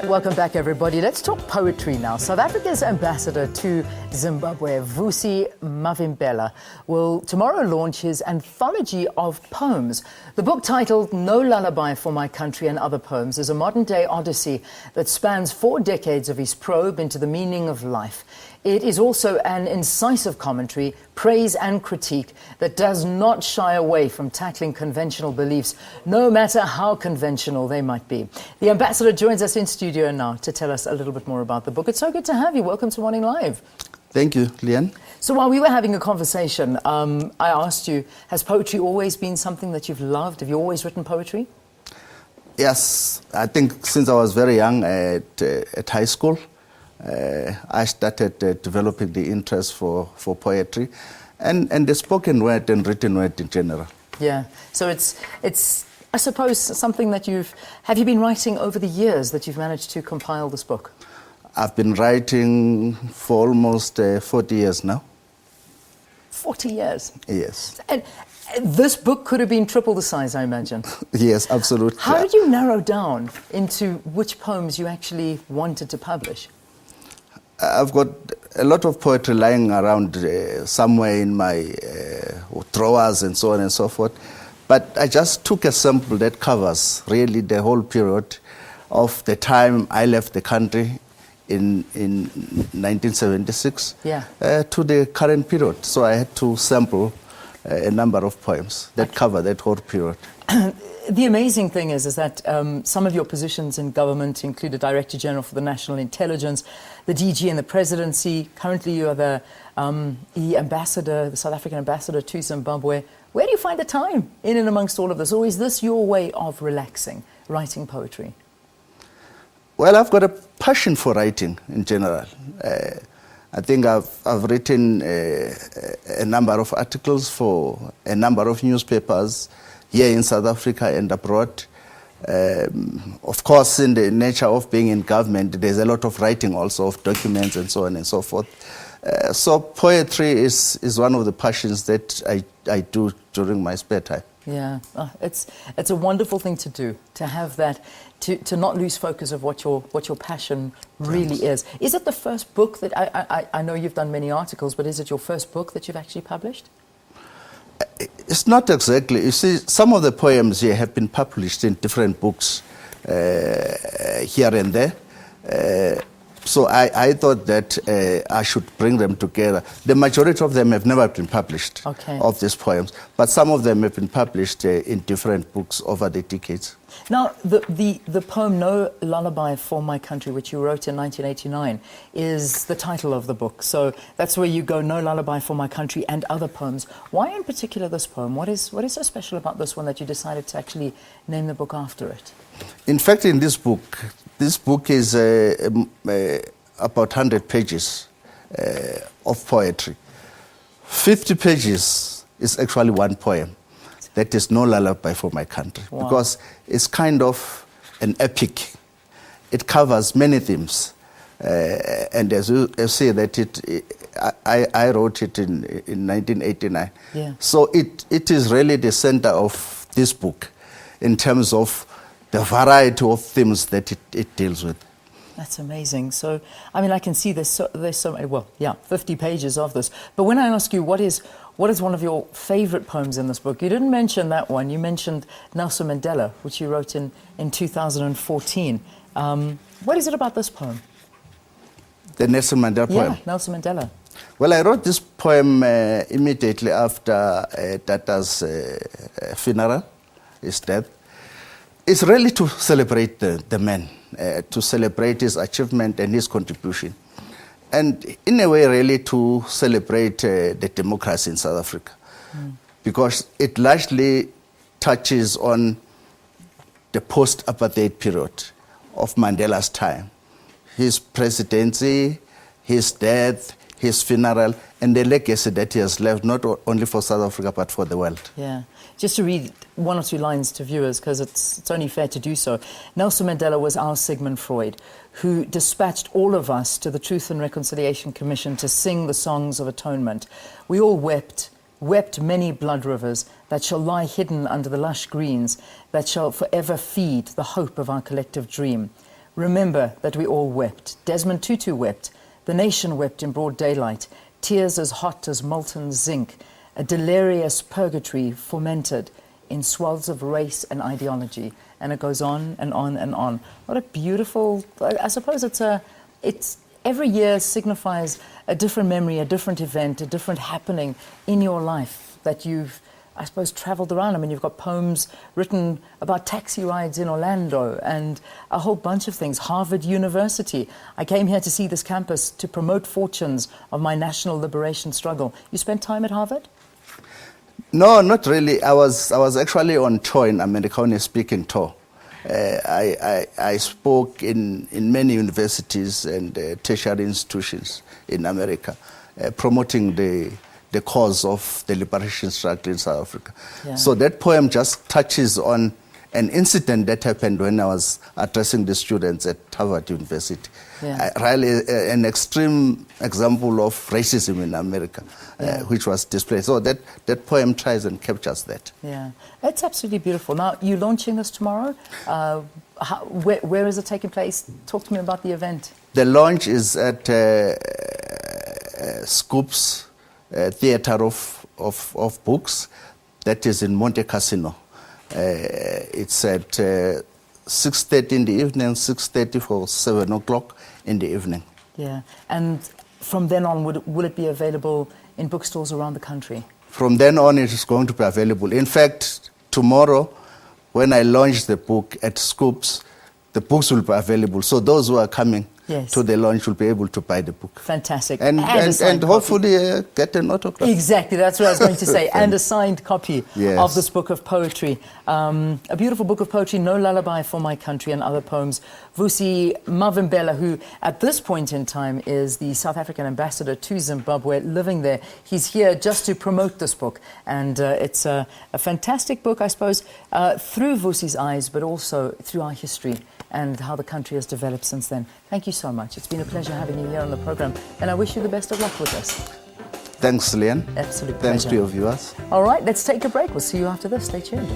Welcome back, everybody. Let's talk poetry now. South Africa's ambassador to Zimbabwe, Vusi Mavimbela, will tomorrow launch his anthology of poems. The book, titled No Lullaby for My Country and Other Poems, is a modern-day odyssey that spans 4 decades of his probe into the meaning of life. It is also an incisive commentary, praise and critique that does not shy away from tackling conventional beliefs, no matter how conventional they might be. The ambassador joins us in studio now to tell us a little bit more about the book. It's so good to have you. Welcome to Morning Live. Thank you, Leanne. So while we were having a conversation, I asked you, has poetry always been something that you've loved? Have you always written poetry? Yes, I think since I was very young at high school, I started developing the interest for poetry and the spoken word and written word in general. Yeah, so it's I suppose something that have you been writing over the years that you've managed to compile this book? I've been writing for almost 40 years now. 40 years? Yes. And this book could have been triple the size, I imagine. Yes, absolutely. How did you narrow down into which poems you actually wanted to publish? I've got a lot of poetry lying around somewhere in my drawers and so on and so forth. But I just took a sample that covers really the whole period of the time I left the country in 1976 to the current period. So I had to sample a number of poems that cover that whole period. The amazing thing is that some of your positions in government include the Director General for the National Intelligence, the DG in the Presidency. Currently you are the ambassador, the South African ambassador to Zimbabwe. Where do you find the time in and amongst all of this? Or is this your way of relaxing, writing poetry? Well, I've got a passion for writing in general. I think I've written a number of articles for a number of newspapers here in South Africa and abroad. Of course, in the nature of being in government, there's a lot of writing also of documents and so on and so forth. So poetry is one of the passions that I do during my spare time. Yeah, it's a wonderful thing to do, to have that, to not lose focus of what your passion really is. Is it the first book that, I know you've done many articles, but is it your first book that you've actually published? It's not exactly. You see, some of the poems here have been published in different books here and there. So I thought that I should bring them together. The majority of them have never been published, of these poems, but some of them have been published in different books over the decades. Now, the poem No Lullaby for My Country, which you wrote in 1989, is the title of the book. So that's where you go, No Lullaby for My Country and Other Poems. Why in particular this poem? What is so special about this one that you decided to actually name the book after it? In fact, in this book is about 100 pages of poetry. 50 pages is actually one poem. That is No Lullaby for My Country. Wow. Because it's kind of an epic. It covers many themes. And as you see that I wrote it in 1989. Yeah. So it is really the center of this book in terms of the variety of themes that it deals with. That's amazing. So, I mean, I can see there's so many, 50 pages of this. But when I ask you, what is one of your favorite poems in this book? You didn't mention that one. You mentioned Nelson Mandela, which you wrote in 2014. What is it about this poem? The Nelson Mandela poem? Yeah, Nelson Mandela. Well, I wrote this poem immediately after Tata's funeral, his death. It's really to celebrate the man, to celebrate his achievement and his contribution. And in a way, really to celebrate the democracy in South Africa. Because it largely touches on the post-apartheid period of Mandela's time. His presidency, his death, his funeral, and the legacy that he has left, not only for South Africa, but for the world. Yeah. Just to read one or two lines to viewers, because it's only fair to do so. Nelson Mandela was our Sigmund Freud, who dispatched all of us to the Truth and Reconciliation Commission to sing the songs of atonement. We all wept wept many blood rivers that shall lie hidden under the lush greens, that shall forever feed the hope of our collective dream. Remember that we all wept. Desmond Tutu wept. The nation wept in broad daylight, tears as hot as molten zinc, a delirious purgatory fomented in swells of race and ideology. And it goes on and on and on. What a beautiful, I suppose it's every year signifies a different memory, a different event, a different happening in your life that you've, I suppose, traveled around. I mean, you've got poems written about taxi rides in Orlando and a whole bunch of things. Harvard University. I came here to see this campus to promote fortunes of my national liberation struggle. You spent time at Harvard? No, not really. I was actually on tour in America, on a speaking tour. I spoke in many universities and tertiary institutions in America, promoting the cause of the liberation struggle in South Africa. Yeah. So that poem just touches on an incident that happened when I was addressing the students at Harvard University. Yeah. Really an extreme example of racism in America, which was displayed. So that poem tries and captures that. Yeah, it's absolutely beautiful. Now, you're launching this tomorrow. Where is it taking place? Talk to me about the event. The launch is at Scoops Theatre of Books, that is in Monte Cassino. It's at 6:30 in the evening, 6:30 for 7 o'clock in the evening. Yeah, and from then on, will it be available in bookstores around the country? From then on, it is going to be available. In fact, tomorrow, when I launch the book at Scoops, the books will be available. So those who are coming to the launch will be able to buy the book. Fantastic. And hopefully get an autograph. Exactly, that's what I was going to say. And a signed copy Yes. of this book of poetry. A beautiful book of poetry, No Lullaby for My Country, and other poems. Vusi Mavimbela, who at this point in time is the South African ambassador to Zimbabwe, living there. He's here just to promote this book. And it's a fantastic book, I suppose, through Vusi's eyes, but also through our history and how the country has developed since then. Thank you so much. It's been a pleasure having you here on the program, and I wish you the best of luck with this. Thanks, Leanne. Absolute Thanks pleasure. to your viewers. All right, let's take a break. We'll see you after this. Stay tuned.